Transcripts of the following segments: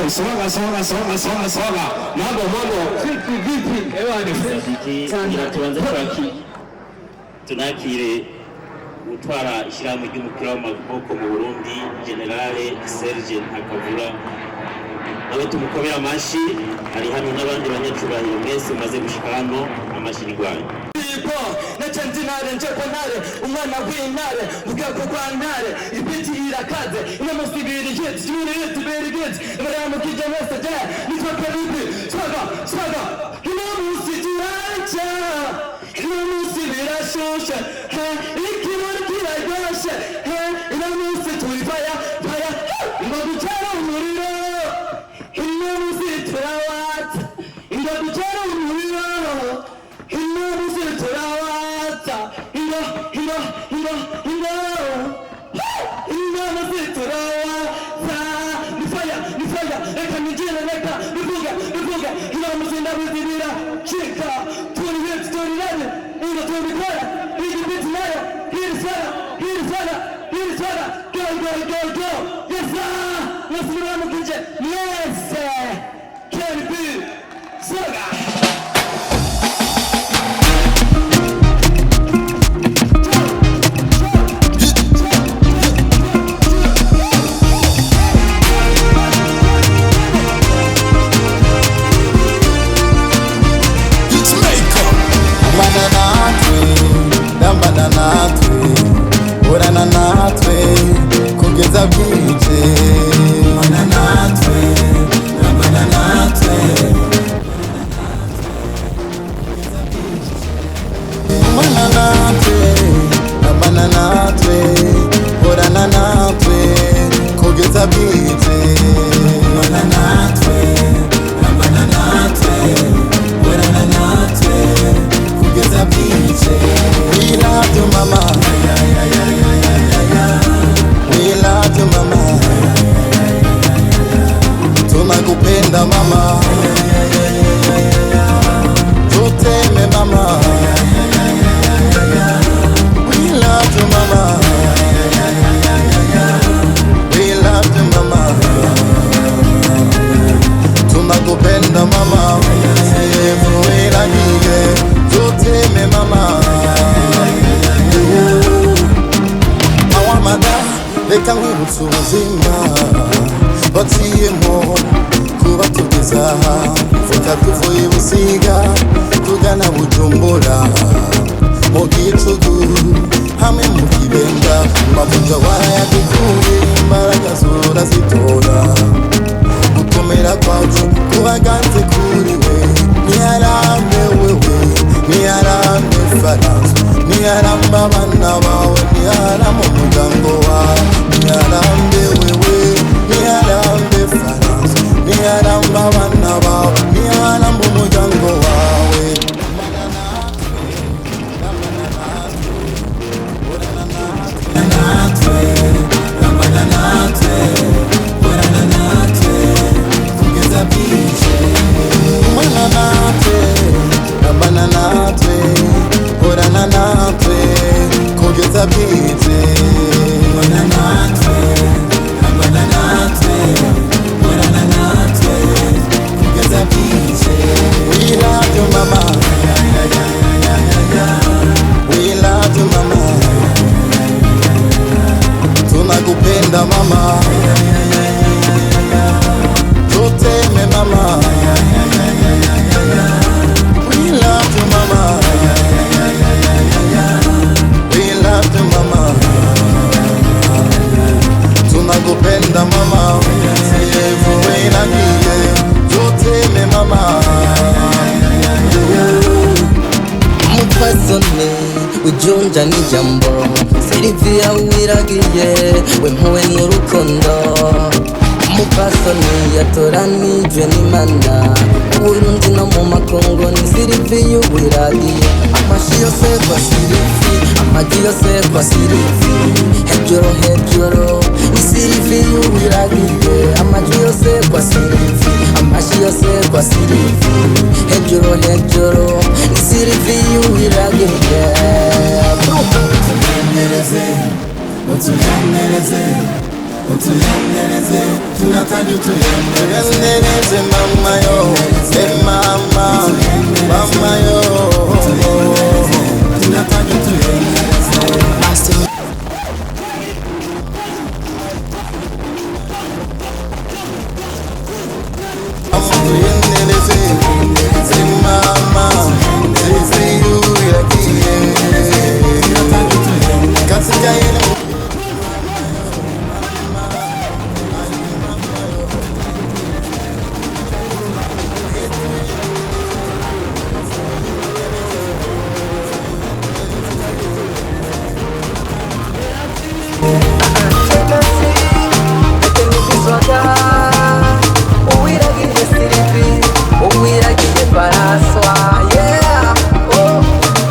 Soga. Mambo. Vipi? Ewa tuanze tunakire utwara ishyirahamwe ry'umupira w'amaboko mu Burundi Generale Serge Ntakavura nawe tumukomera amashi ari hano n'abandi banyacubahiro mwese maze gushika hano amashi rigwanye na chantinare njekonare umwana w'intare ubwako kwa ntare ibiti irakaze inamusibiri hits tubiri hits baramukije wese je nitwa Karibi swaga inamusijiracha inamusibirashusha ikirori kiragoshe inamusitulifaya ingoduchara umuriro inamusiturawata ingoduchara umuriro ujunja ni jambo Silivia uwiragiye wempuwe n'urukundo umupasoni yatoranijwe n'Imana Uburundi no mu makongo ni Silivia uwiragiye amashi yose kwa Silivia amaji yose kwa Silivia hejoro ni Silivia uwiragiye amaji yose kwa Silivia amashi yose kwa Silivia hejoro ni Silivia uwiragiye tuyendereze tunataka tuyendereze mama yo mama mama yo tunataka tuyendereze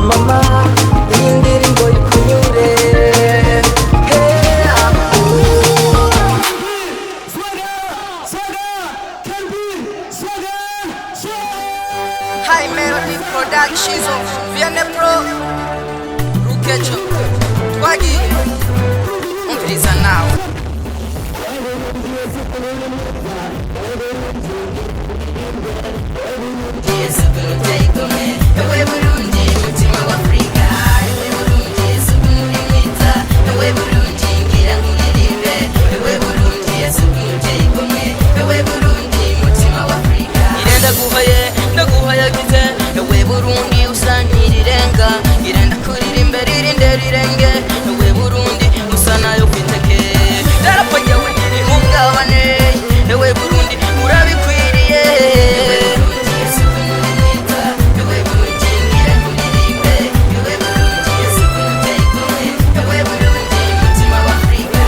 mama High Melody Productions of Vianney Pro Rukecho Twagi Umviriza nawe Yesu kunutayikome Ewe Burundi mutima wa Afrika Ewe Burundi Yesu kunurimita Ewe Burundi ngira nkuririmbe Ewe Burundi Yesu kunutayikome Ewe Burundi mutima wa Afrika Irenda guhaye ndaguhayagize Ewe Burundi usantirirenga Irenda kuririmbe ririnde rirenge Ewe Burundi usa nayo kwiteke Darapajya wigiri mungabane Ewe Burundi urabikwiriye Ewe Burundi Yesu kunurimita Ewe Burundi ngira nkuririmbe Ewe Burundi Yesu kunutayikome Ewe Burundi mutima wa Afrika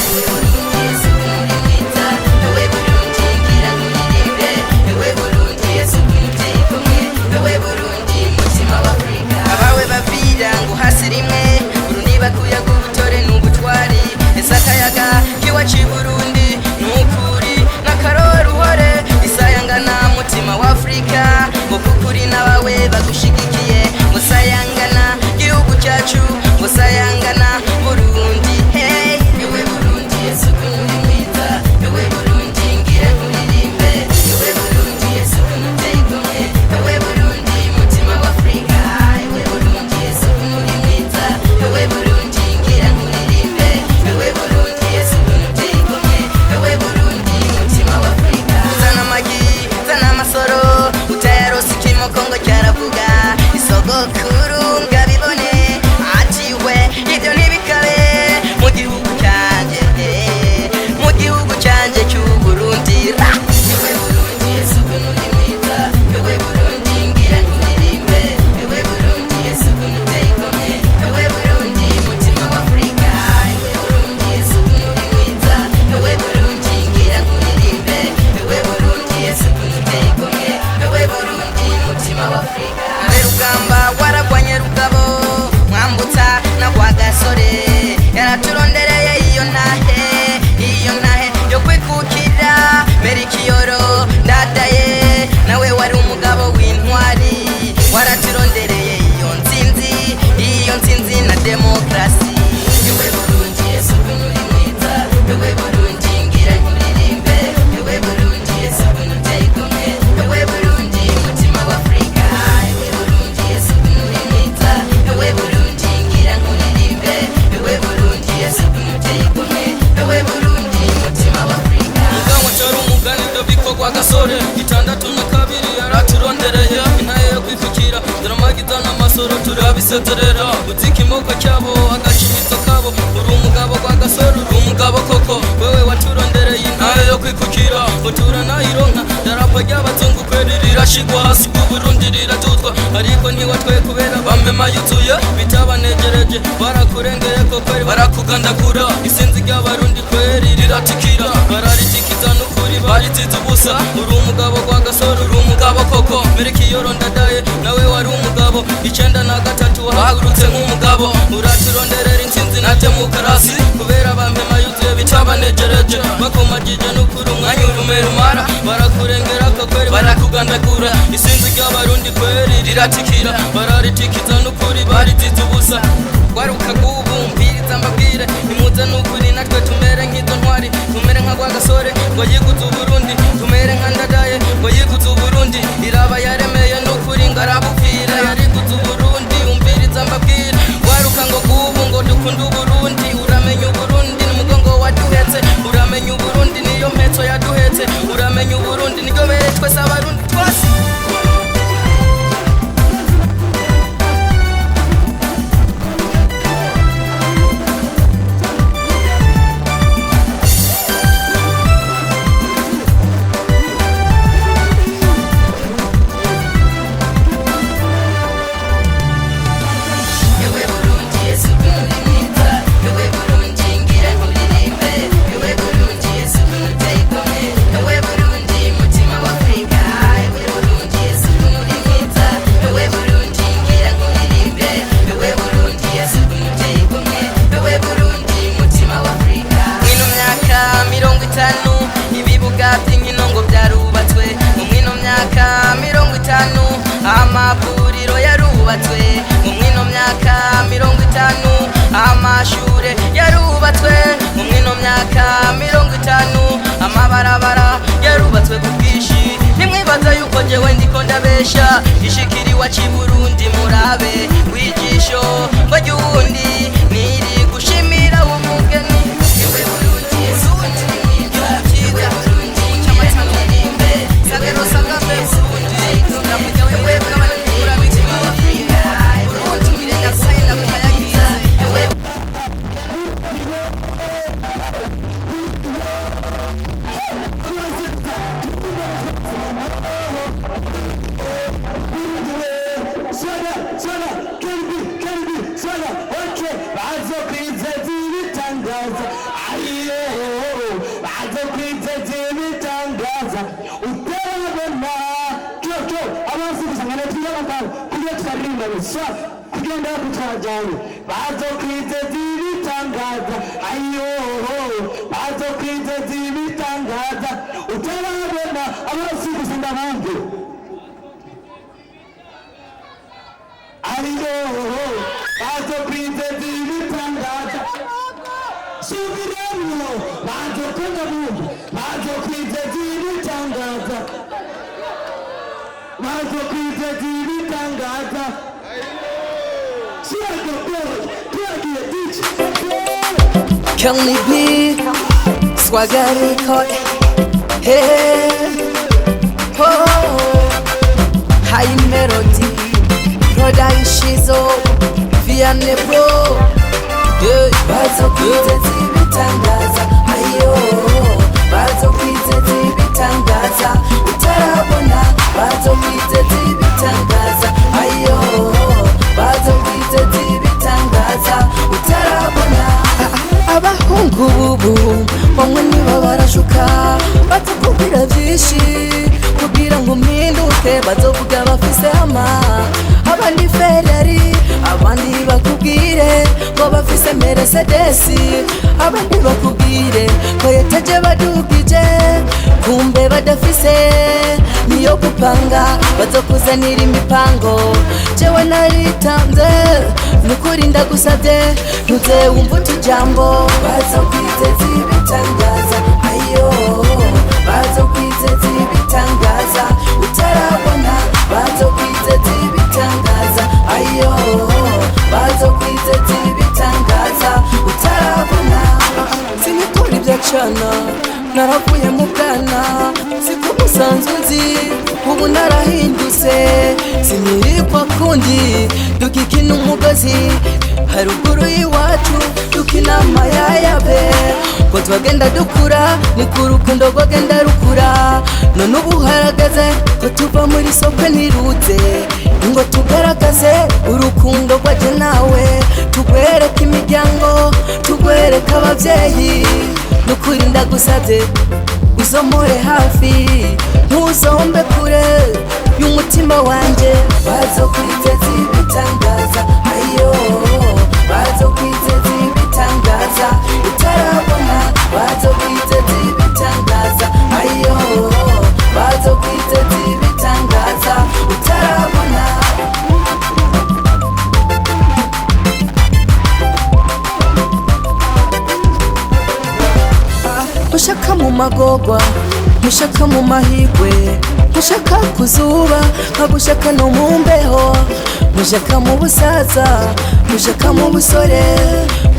Ewe Burundi Yesu kunurimita Ewe Burundi ngira nkuririmbe Ewe Burundi Yesu kunutayikome Ewe Burundi mutima wa Afrika Abawe bavira ngo hasirimwe Burundi bakuyaga ubutore n'ubutwari Esakayaga kiwaci Burundi nukuri nakarora uhore Isayangana mutima wa Afrika Ngo kukuri nabawe bagushigikiye Ngo sayangana gihugu cyacu Ngo sayangana Burundi hey Ewe Burundi Yesu kunurimita Ewe Burundi ngira nkuririmbe Ewe Burundi Yesu kunutayikome Ewe Burundi mutima wa Afrika Ewe Burundi Yesu kunurimita Ewe Burundi ngira nkuririmbe Ewe Burundi Yesu kunutayikome Ewe Burundi mutima wa Afrika Zana magi zana masoro utayarosi kimoko ngo cyaravuga isogokuru ngabibone atiwe ibyo ntibikabe mu gihugu cyanjye mu gihugu cyanjye cy'u Burundi Ewe Burundi Yesu kunurimita Ewe Burundi ngira nkuririmbe Ewe Burundi Yesu kunutayikome Ewe Burundi mutima wa Afrika Ewe Burundi Yesu kunurimita Ewe Burundi ngira nkuririmbe Ewe Burundi Yesu kunutayikome Ewe Burundi mutima wa Afrika Rugamba waragwanye rugabo mwambutsa na kwa gasore yaraturondereye iyo ntahe yo kwikukira Merikiyoro ndadaye nawe wari umugabo w'intwari waraturondereye iyo nsinzi na demokrasi Ewe Burundi Yesu kunurimita Ewe Burundi ngira nkuririmbe Ewe Burundi Yesu kunutayikome Ewe Burundi mutima wa Afrika Ewe Burundi Yesu kunurimita Ewe Burundi ngira nkuririmbe Ewe Burundi Yesu kunutayikome Ewe Burundi mutima wa Afrika Muganwa cyari umugani ndabikorwa gasore itandatu na kabiri yaraturondereye inaye yo kwifukira turamagizana amasoro turabiseterera uziki moko cyabo agashibitso kabo uri umugabo kwa gasore uri umugabo koko wewe waturondereye inaye yo kwikukira utura nayironka darapo ry'abazungu kweri rirashigwa hasi ku Burundi riratutwa ariko ntiwatwe kubera bamema yutuye bitabanegereje barakurengeye ko kweri barakugandagura isinzi ry'abarundi kweri riratikira bararitikiza n'ukuri baritiza ubusa uri umugabo kwa gasore uri umugabo koko Merikiyoro ndadaye nawe wari umugabo 93 wahagurutse nk'umugabo uraturonderera intsinzi na demokarasi kubera bamema yutuye bitabanegereje bakomagije n'ukuri umwanya urumerumara barakurengera ko kweri barakugandagura isinzi ry'abarundi kweri riratikira bararitikiza n'ukuri baritiza ubusa waruka gubumbiriza mbabwire nimuze n'ukuri natwe tumere nk'izo ntwari itanu ibibuga by'inkino ngo byarubatswe mu mwino myaka 50 amavuriro yarubatswe mu mwino myaka 50 amashure yarubatswe mu mwino myaka 50 amabarabara yarubatswe ku bwishi nimwibaza yuko jewe ndiko ndabesha ishikiriwa cy'Iburundi murabe wijisho ngo ryundi niri gushimira umugeni ewe Burundi Burundi nyiza Burundi cy'amatamirinde sagero sagabe Burundi tunamuja wewe kabanyura bikiri Burundi mirenya sayina kumayagiza ewe kugenda kutwajyanye bazokwiteza ibitangaza ayo bazokwiteza ibitangaza utarabona abasifuzi ndabumve ayo bazokwiteza ibitangaza subiramo bazokwenda bumve bazokwiteza ibitangaza bazokwiteza ibitangaza. Kelly B, Swagger Record, hey, oh, High Melody, Brother Ishizo, Vianney Bro, hey, bazokwiteza ibitangaza, ayo, bazokwiteza ibitangaza, utarabona, bazokwiteza ibitangaza, ayo, bazokwiteza ibitangaza, utarabona. Abahungu bubu bamwe nibo barashuka batakubwira byinshi kugira ngo mpinduke bazovuga bafise abandi Ferrari abandi bakubwire ngo bafise Mercedes abandi bakubwire ko yateje badugije kumbe badafise niyo gupanga bazokuzanira imipango jewe naritanze nukuri ndagusabye ntuze wumva utujambo bazokwiteza ibitangaza ayo bazokwiteza ibitangaza utarabona bazokwiteza ibitangaza ayo bazokwiteza ibitangaza utarabona sinikora ibyo cana naravuye mu bwana siko musanzwe nzi ubu narahindutse sinirikwa kundi dukikina umugozi haruguru y'iwacu dukina amayayabe ko twagenda dukura ni ku rukundo rwagenda rukura none ubu haragaze ko tuva muri soko ntiruze ngo tugaragaze urukundo rwaje nawe tugwereka imiryango tugwereka ababyeyi nukuri ndagusabye uzomore hafi ntuzombe kure y'umutima wanje bazokwiteza ibitangaza ayo bazokwiteza ibitangaza utarabona bazokwiteza ibitangaza ayo bazokwiteza ibitangaza utarabona mushaka mu magogwa mushaka mu mahigwe mushaka kuzuba nkagushaka no mu mbeho mushaka mu busaza mushaka mu busore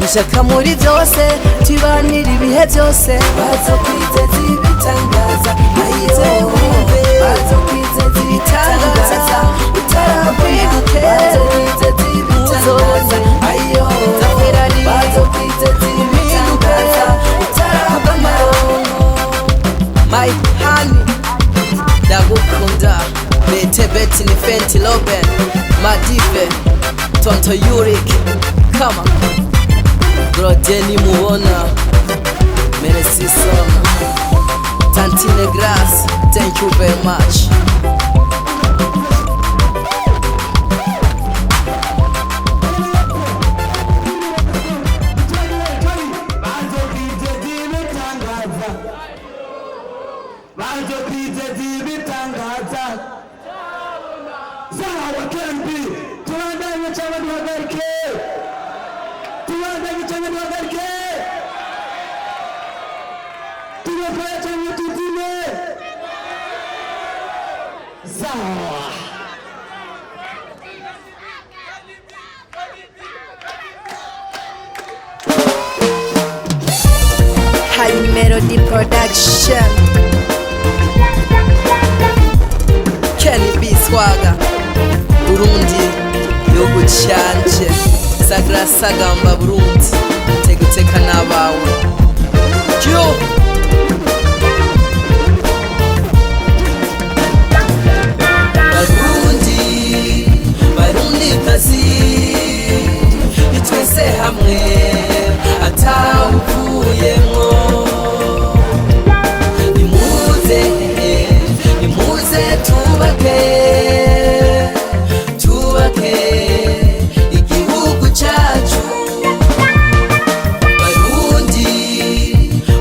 mushaka muri byose tubanira ibihe byose bazokwiteza ibitangaza ayo bazokwiteza ibitangaza utarabwiruke bazokwiteza ibitangaza ayo bazokwiteza ibitangaza utarabona my honey ndagukunda bete ni Fenty Loben Madive Tonto Yurik kama Grodeni muona merci sana Tantine Grass thank you very much. bazokwiteza ibitangaza. Sawa Kenbi, tubandanye cyangwa duhagarike? Tubandanye cyangwa duhagarike? Tubakora cyangwa tutime? Sawa. High Melody Production. Kenny B Swaga Burundi gihugu cyanje Sagra Sagamba Burundi teguteka nabawe Yo Barundi kazi itwese hamwe atawuvuyemwo nimuze tubake igihugu cyacu.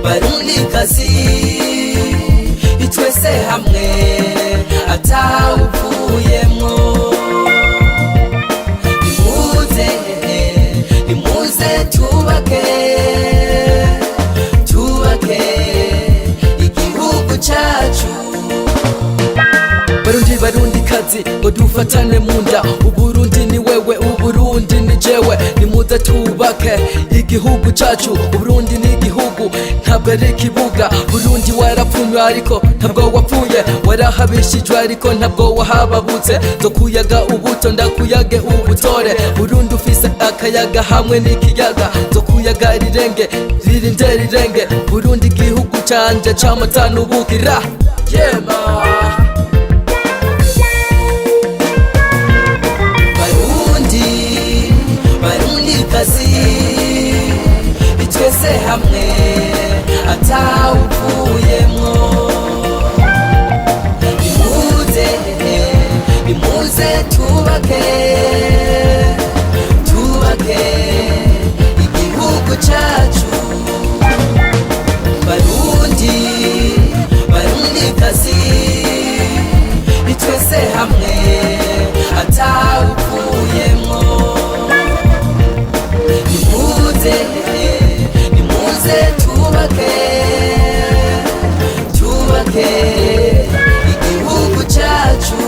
Barundi kazi itwese hamwe atawuvuyemwo nimuze tubake igihugu cyacu. Barundi kazi ngo dufatane munda, Uburundi ni wewe, Uburundi ni jewe, nimuze tubake igihugu cyacu. Uburundi ni igihugu ntabwo ari ikibuga, Burundi warapfunywe ariko ntabwo wapfuye, warahabishijwe ariko ntabwo wahababutse, zo kuyaga ubuto ndakuyage ubutore. Burundi ufise akayaga hamwe n'ikiyaga, zo kuyaga rirenge rirenge. Burundi igihugu canje c'amata n'ubukira, yema Barundi kazi itwese hamwe atawuvuyemwo nimuze tubake igihugu cyacu. Barundi kazi itwese hamwe atawuvuyemwo nimuze tubake igihugu cyacu.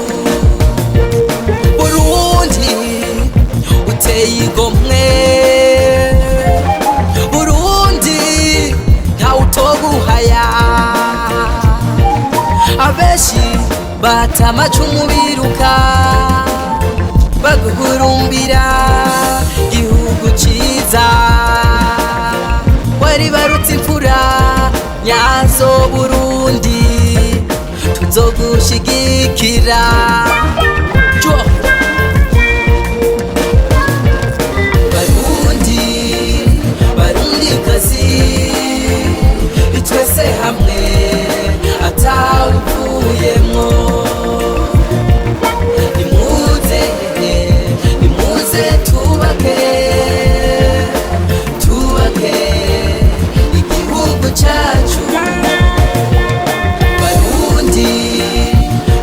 Burundi uteye igomwe, Burundi ntawutoguhaya, abenshi bata amacumu biruka baguhurumbira igihugu ciza, wari barutse imfura nyazo. Burundi tuzogushigikira. Barundi kazi itwese hamwe atawuvuyemwo nimuze tubake igihugu cyacu.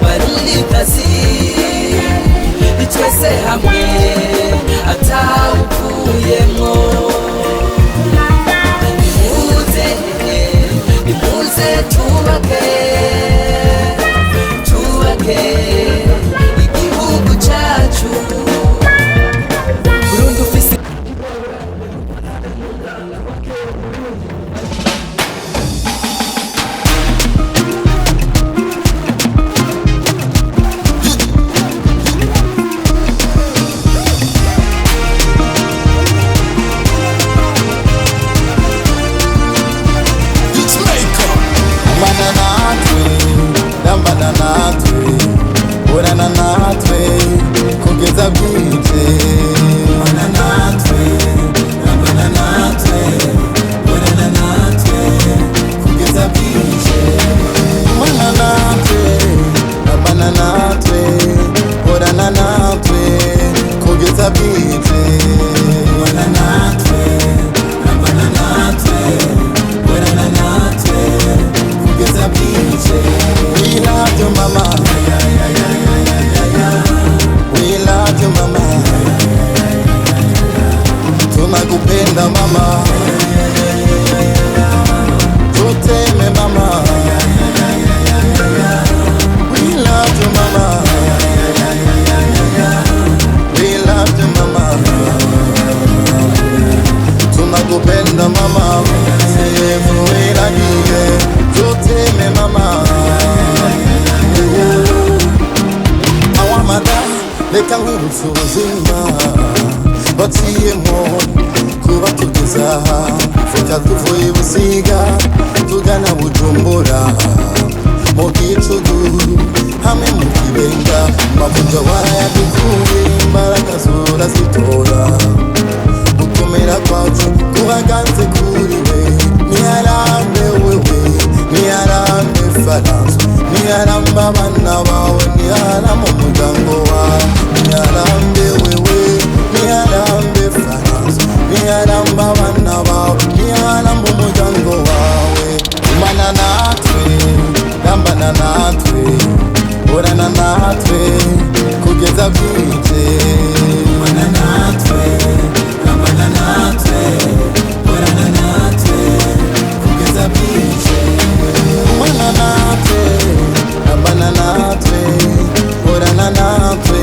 Barundi kazi itwese hamwe atawuvuyemwo nimuze tubake igihugu cyacu. Burundi ufise Manana reka nkwibutse ubuzima waciyemo kuba tugeze aha vuga tuvuye Busiga tugana Bujumbura mu gicugu hamwe mu Kibenga mavuga warayadukuye imbaraga zurazitora gukomera kwacu guhaganze kuri we niharambe wewe niharambe Faransa niharambe abana bawe niharambe umuryango wawe niharambe wewe niharambe Faransa niharambe abana bawe niharambe umuryango wawe umana natwe rambana natwe orana natwe kugeza bwije umana natwe rambana natwe orana natwe kugeza bwije umana natwe rambana natwe orana natwe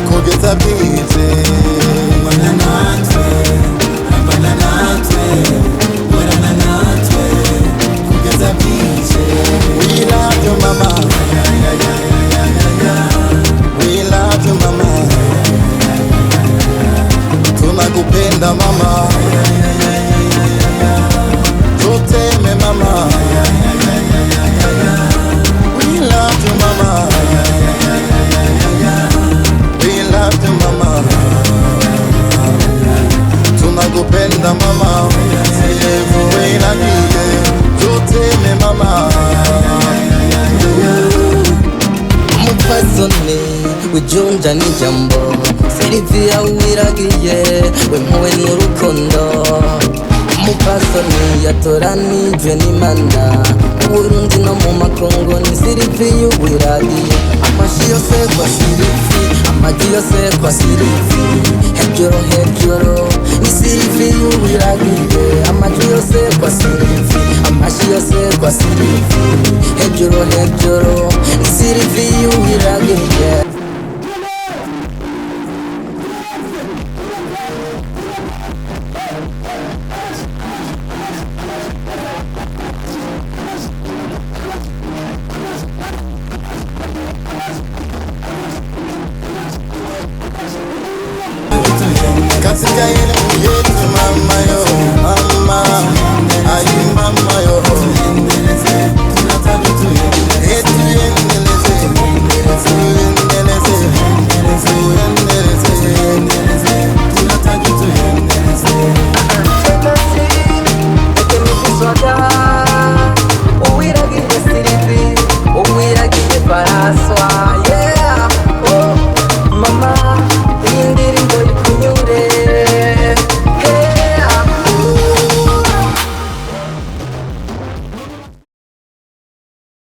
kugeza bwije umana natwe rambana natwe orana natwe kugeza bwije we love you mama we love you mama tunakupenda mama tuteme mama we love you mama we love you mama tunakupenda mama siyevuwe na kiye tuteme mama umupfasoni ujunja n'ijambo Silvia wiragiye we mpuwe n'urukundo umupfasoni yatoranijwe n'Imana Burundi no mu makongo ni Silvia wiragiye amashi yose kwa Silvia amaji yose kwa Silvia hejuru ni Silvia wiragiye amaji yose kwa Silvia amashi yose kwa Silvia hejuru ni Silvia wiragiye